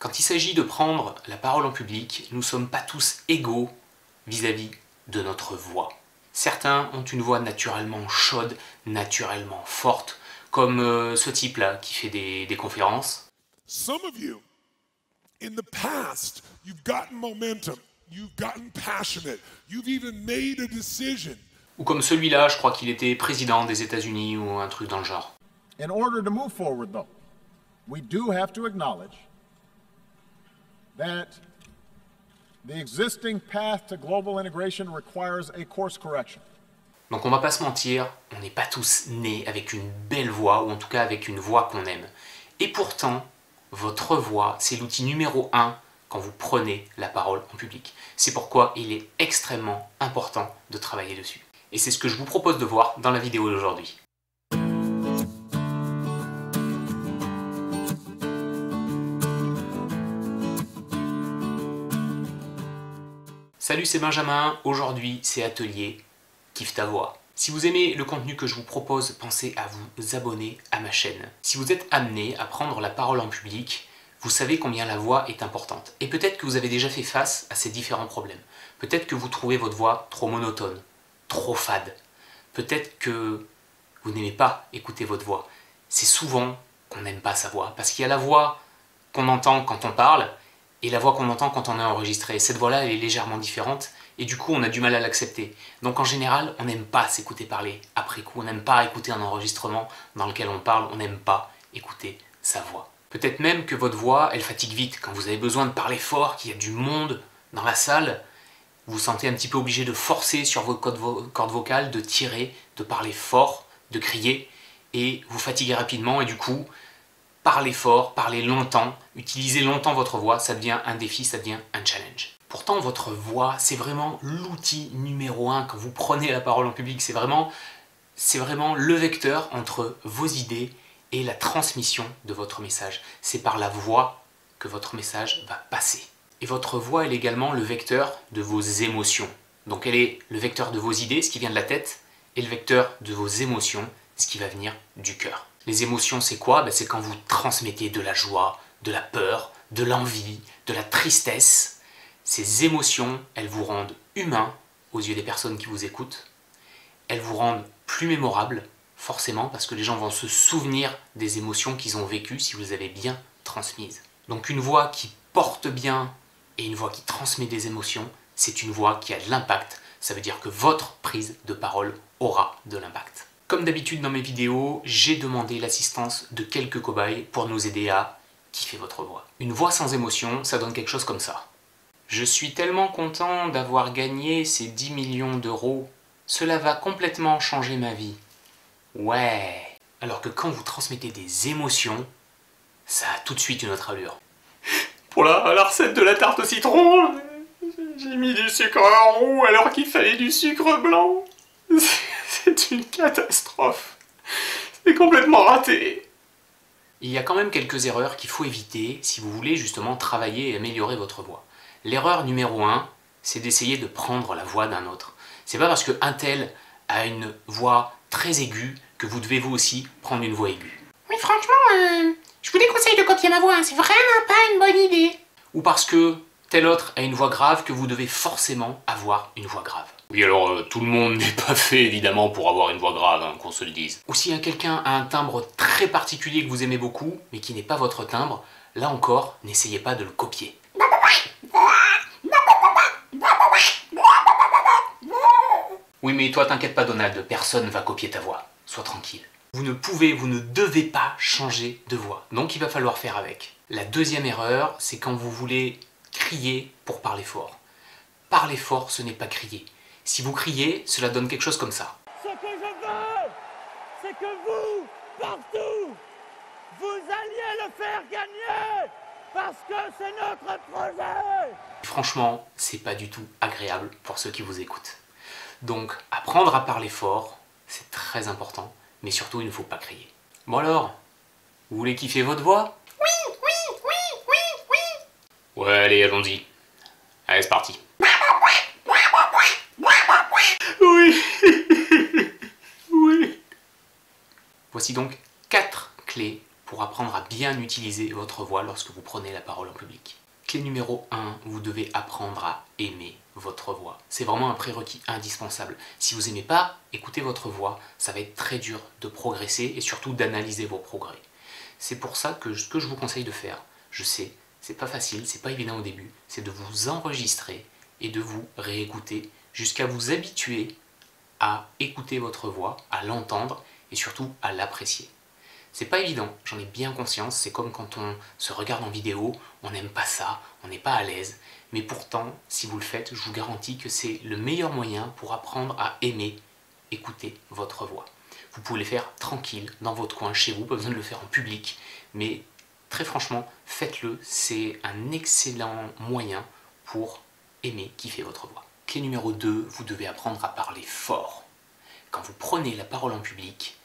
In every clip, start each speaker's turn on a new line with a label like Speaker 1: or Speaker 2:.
Speaker 1: Quand il s'agit de prendre la parole en public, nous ne sommes pas tous égaux vis-à-vis de notre voix. Certains ont une voix naturellement chaude, naturellement forte, comme ce type-là qui fait des conférences.
Speaker 2: Some of you, in the past, you've gotten momentum, you've gotten passionate, you've even made a decision.
Speaker 1: Ou comme celui-là, je crois qu'il était président des États-Unis ou un truc dans le genre.
Speaker 3: In order to move forward, though, we do have to acknowledge that the existing path to global integration requires a course correction.
Speaker 1: Donc on va pas se mentir, on n'est pas tous nés avec une belle voix, ou en tout cas avec une voix qu'on aime. Et pourtant, votre voix, c'est l'outil numéro 1 quand vous prenez la parole en public. C'est pourquoi il est extrêmement important de travailler dessus. Et c'est ce que je vous propose de voir dans la vidéo d'aujourd'hui. Salut, c'est Benjamin. Aujourd'hui, c'est Atelier Kiffe ta voix. Si vous aimez le contenu que je vous propose, pensez à vous abonner à ma chaîne. Si vous êtes amené à prendre la parole en public, vous savez combien la voix est importante. Et peut-être que vous avez déjà fait face à ces différents problèmes. Peut-être que vous trouvez votre voix trop monotone, trop fade. Peut-être que vous n'aimez pas écouter votre voix. C'est souvent qu'on n'aime pas sa voix, parce qu'il y a la voix qu'on entend quand on parle, et la voix qu'on entend quand on est enregistré. Cette voix-là, elle est légèrement différente, et du coup, on a du mal à l'accepter. Donc en général, on n'aime pas s'écouter parler après coup, on n'aime pas écouter un enregistrement dans lequel on parle, on n'aime pas écouter sa voix. Peut-être même que votre voix, elle fatigue vite, quand vous avez besoin de parler fort, qu'il y a du monde dans la salle, vous vous sentez un petit peu obligé de forcer sur vos cordes vocales, de tirer, de parler fort, de crier, et vous fatiguez rapidement, et du coup, parler fort, parler longtemps, utiliser longtemps votre voix, ça devient un défi, ça devient un challenge. Pourtant, votre voix, c'est vraiment l'outil numéro 1 quand vous prenez la parole en public. C'est vraiment le vecteur entre vos idées et la transmission de votre message. C'est par la voix que votre message va passer. Et votre voix est également le vecteur de vos émotions. Donc elle est le vecteur de vos idées, ce qui vient de la tête, et le vecteur de vos émotions, ce qui va venir du cœur. Les émotions, c'est quoi? C'est quand vous transmettez de la joie, de la peur, de l'envie, de la tristesse. Ces émotions, elles vous rendent humain aux yeux des personnes qui vous écoutent. Elles vous rendent plus mémorable, forcément, parce que les gens vont se souvenir des émotions qu'ils ont vécues si vous les avez bien transmises. Donc une voix qui porte bien et une voix qui transmet des émotions, c'est une voix qui a de l'impact. Ça veut dire que votre prise de parole aura de l'impact. Comme d'habitude dans mes vidéos, j'ai demandé l'assistance de quelques cobayes pour nous aider à kiffer votre voix. Une voix sans émotion, ça donne quelque chose comme ça. Je suis tellement content d'avoir gagné ces 10 millions d'euros. Cela va complètement changer ma vie. Ouais. Alors que quand vous transmettez des émotions, ça a tout de suite une autre allure. Pour la recette de la tarte au citron, j'ai mis du sucre roux alors qu'il fallait du sucre blanc. C'est une catastrophe. C'est complètement raté. Il y a quand même quelques erreurs qu'il faut éviter si vous voulez justement travailler et améliorer votre voix. L'erreur numéro 1, c'est d'essayer de prendre la voix d'un autre. C'est pas parce qu'un tel a une voix très aiguë que vous devez vous aussi prendre une voix aiguë.
Speaker 4: Oui, franchement, je vous déconseille de copier ma voix, hein, c'est vraiment pas une bonne idée.
Speaker 1: Ou parce que tel autre a une voix grave que vous devez forcément avoir une voix grave. Oui, alors tout le monde n'est pas fait évidemment pour avoir une voix grave, hein, qu'on se le dise. Ou si quelqu'un a un timbre très particulier que vous aimez beaucoup, mais qui n'est pas votre timbre, là encore, n'essayez pas de le copier. Oui, mais toi t'inquiète pas Donald, personne va copier ta voix. Sois tranquille. Vous ne pouvez, vous ne devez pas changer de voix. Donc il va falloir faire avec. La deuxième erreur, c'est quand vous voulez crier pour parler fort. Parler fort, ce n'est pas crier. Si vous criez, cela donne quelque chose comme ça.
Speaker 5: Ce que je veux, c'est que vous, partout, vous alliez le faire gagner, parce que c'est notre projet.
Speaker 1: Franchement, c'est pas du tout agréable pour ceux qui vous écoutent. Donc, apprendre à parler fort, c'est très important, mais surtout, il ne faut pas crier. Bon alors, vous voulez kiffer votre voix?
Speaker 4: Oui, oui, oui, oui, oui.
Speaker 1: Ouais, allez, allons-y. Allez, c'est parti. Oui. Oui. Voici donc 4 clés pour apprendre à bien utiliser votre voix lorsque vous prenez la parole en public. Clé numéro 1, vous devez apprendre à aimer votre voix. C'est vraiment un prérequis indispensable. Si vous n'aimez pas écouter votre voix, ça va être très dur de progresser et surtout d'analyser vos progrès. C'est pour ça que ce que je vous conseille de faire, je sais, c'est pas facile, c'est pas évident au début, c'est de vous enregistrer et de vous réécouter jusqu'à vous habituer à écouter votre voix, à l'entendre et surtout à l'apprécier. C'est pas évident, j'en ai bien conscience, c'est comme quand on se regarde en vidéo, on n'aime pas ça, on n'est pas à l'aise, mais pourtant, si vous le faites, je vous garantis que c'est le meilleur moyen pour apprendre à aimer écouter votre voix. Vous pouvez le faire tranquille, dans votre coin, chez vous, pas besoin de le faire en public, mais très franchement, faites-le, c'est un excellent moyen pour aimer kiffer votre voix. Clé numéro 2, vous devez apprendre à parler fort. Quand vous prenez la parole en public,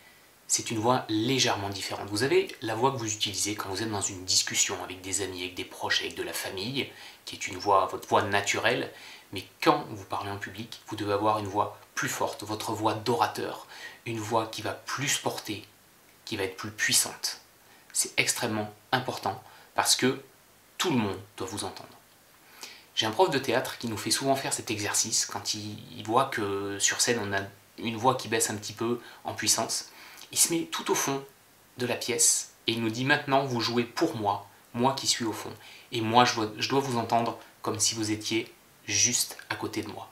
Speaker 1: c'est une voix légèrement différente. Vous avez la voix que vous utilisez quand vous êtes dans une discussion avec des amis, avec des proches, avec de la famille, qui est une voix, votre voix naturelle, mais quand vous parlez en public, vous devez avoir une voix plus forte, votre voix d'orateur, une voix qui va plus porter, qui va être plus puissante. C'est extrêmement important parce que tout le monde doit vous entendre. J'ai un prof de théâtre qui nous fait souvent faire cet exercice quand il voit que sur scène on a une voix qui baisse un petit peu en puissance. Il se met tout au fond de la pièce et il nous dit maintenant vous jouez pour moi, moi qui suis au fond. Et moi je dois vous entendre comme si vous étiez juste à côté de moi.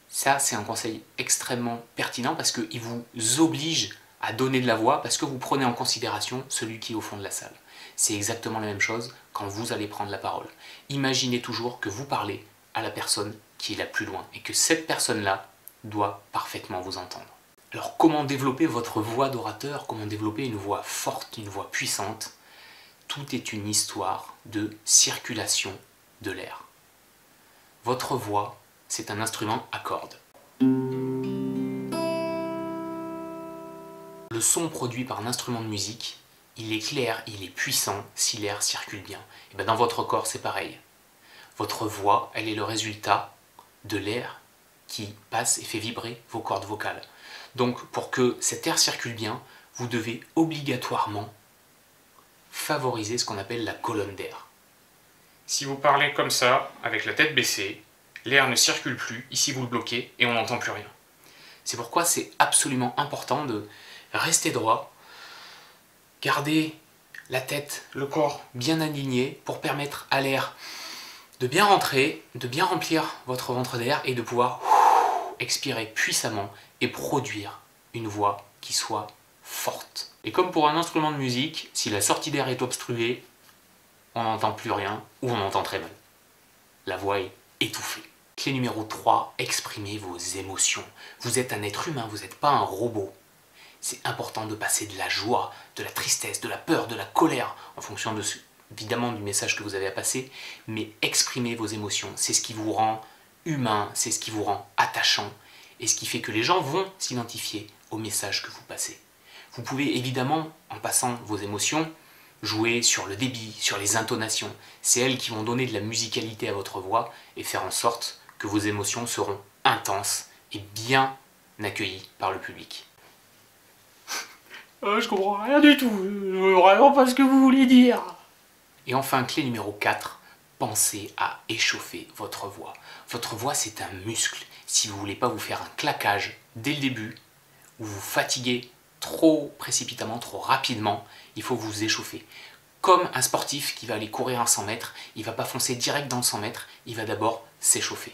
Speaker 1: Ça c'est un conseil extrêmement pertinent parce qu'il vous oblige à donner de la voix parce que vous prenez en considération celui qui est au fond de la salle. C'est exactement la même chose quand vous allez prendre la parole. Imaginez toujours que vous parlez à la personne qui est la plus loin et que cette personne-là doit parfaitement vous entendre. Alors comment développer votre voix d'orateur? Comment développer une voix forte, une voix puissante? Tout est une histoire de circulation de l'air. Votre voix, c'est un instrument à cordes. Le son produit par un instrument de musique, il est clair, il est puissant si l'air circule bien. Et bien dans votre corps, c'est pareil. Votre voix, elle est le résultat de l'air qui passe et fait vibrer vos cordes vocales. Donc pour que cet air circule bien, vous devez obligatoirement favoriser ce qu'on appelle la colonne d'air. Si vous parlez comme ça, avec la tête baissée, l'air ne circule plus, ici vous le bloquez et on n'entend plus rien. C'est pourquoi c'est absolument important de rester droit, garder la tête, le corps bien aligné pour permettre à l'air de bien rentrer, de bien remplir votre ventre d'air et de pouvoir expirer puissamment et produire une voix qui soit forte. Et comme pour un instrument de musique, si la sortie d'air est obstruée, on n'entend plus rien ou on entend très mal. La voix est étouffée. Clé numéro 3, exprimez vos émotions. Vous êtes un être humain, vous n'êtes pas un robot. C'est important de passer de la joie, de la tristesse, de la peur, de la colère, en fonction de évidemment du message que vous avez à passer, mais exprimez vos émotions. C'est ce qui vous rend humain, c'est ce qui vous rend attachant, et ce qui fait que les gens vont s'identifier au message que vous passez. Vous pouvez évidemment, en passant vos émotions, jouer sur le débit, sur les intonations. C'est elles qui vont donner de la musicalité à votre voix et faire en sorte que vos émotions seront intenses et bien accueillies par le public.
Speaker 5: Je comprends rien du tout, je vois vraiment pas ce que vous voulez dire.
Speaker 1: Et enfin, clé numéro 4, pensez à échauffer votre voix. Votre voix, c'est un muscle. Si vous ne voulez pas vous faire un claquage dès le début, ou vous fatiguer trop précipitamment, trop rapidement, il faut vous échauffer. Comme un sportif qui va aller courir un 100 mètres, il ne va pas foncer direct dans le 100 mètres, il va d'abord s'échauffer.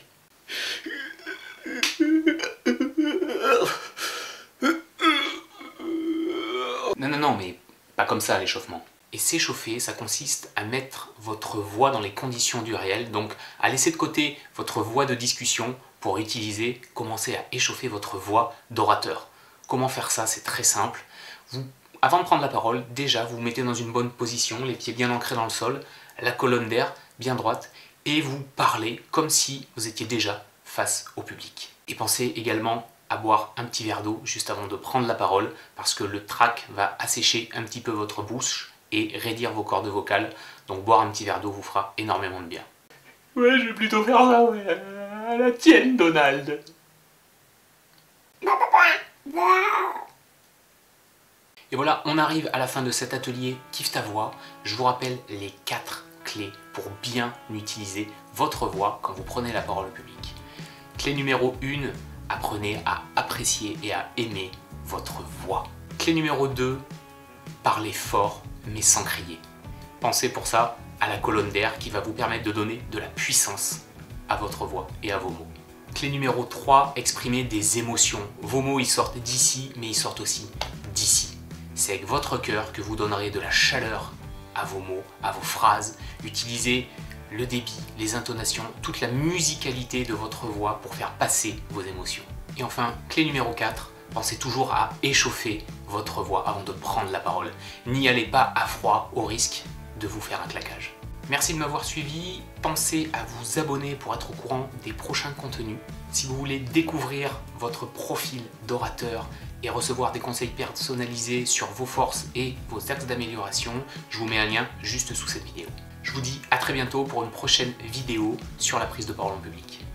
Speaker 1: Non, mais pas comme ça l'échauffement. Et s'échauffer, ça consiste à mettre votre voix dans les conditions du réel, donc à laisser de côté votre voix de discussion pour commencer à échauffer votre voix d'orateur. Comment faire ça? C'est très simple. Avant de prendre la parole, déjà vous vous mettez dans une bonne position, les pieds bien ancrés dans le sol, la colonne d'air bien droite, et vous parlez comme si vous étiez déjà face au public. Et pensez également à boire un petit verre d'eau juste avant de prendre la parole, parce que le trac va assécher un petit peu votre bouche et raidir vos cordes vocales, donc boire un petit verre d'eau vous fera énormément de bien.
Speaker 5: Ouais, je vais plutôt faire ça, ouais. À la tienne, Donald.
Speaker 1: Et voilà, on arrive à la fin de cet atelier Kiffe ta voix. Je vous rappelle les 4 clés pour bien utiliser votre voix quand vous prenez la parole au public. Clé numéro 1, apprenez à apprécier et à aimer votre voix. Clé numéro 2, parlez fort mais sans crier. Pensez pour ça à la colonne d'air qui va vous permettre de donner de la puissance à votre voix et à vos mots. Clé numéro 3, exprimez des émotions. Vos mots ils sortent d'ici mais ils sortent aussi d'ici. C'est avec votre cœur que vous donnerez de la chaleur à vos mots, à vos phrases. Utilisez le débit, les intonations, toute la musicalité de votre voix pour faire passer vos émotions. Et enfin, clé numéro 4, pensez toujours à échauffer votre voix avant de prendre la parole. N'y allez pas à froid au risque de vous faire un claquage. Merci de m'avoir suivi, pensez à vous abonner pour être au courant des prochains contenus. Si vous voulez découvrir votre profil d'orateur et recevoir des conseils personnalisés sur vos forces et vos axes d'amélioration, je vous mets un lien juste sous cette vidéo. Je vous dis à très bientôt pour une prochaine vidéo sur la prise de parole en public.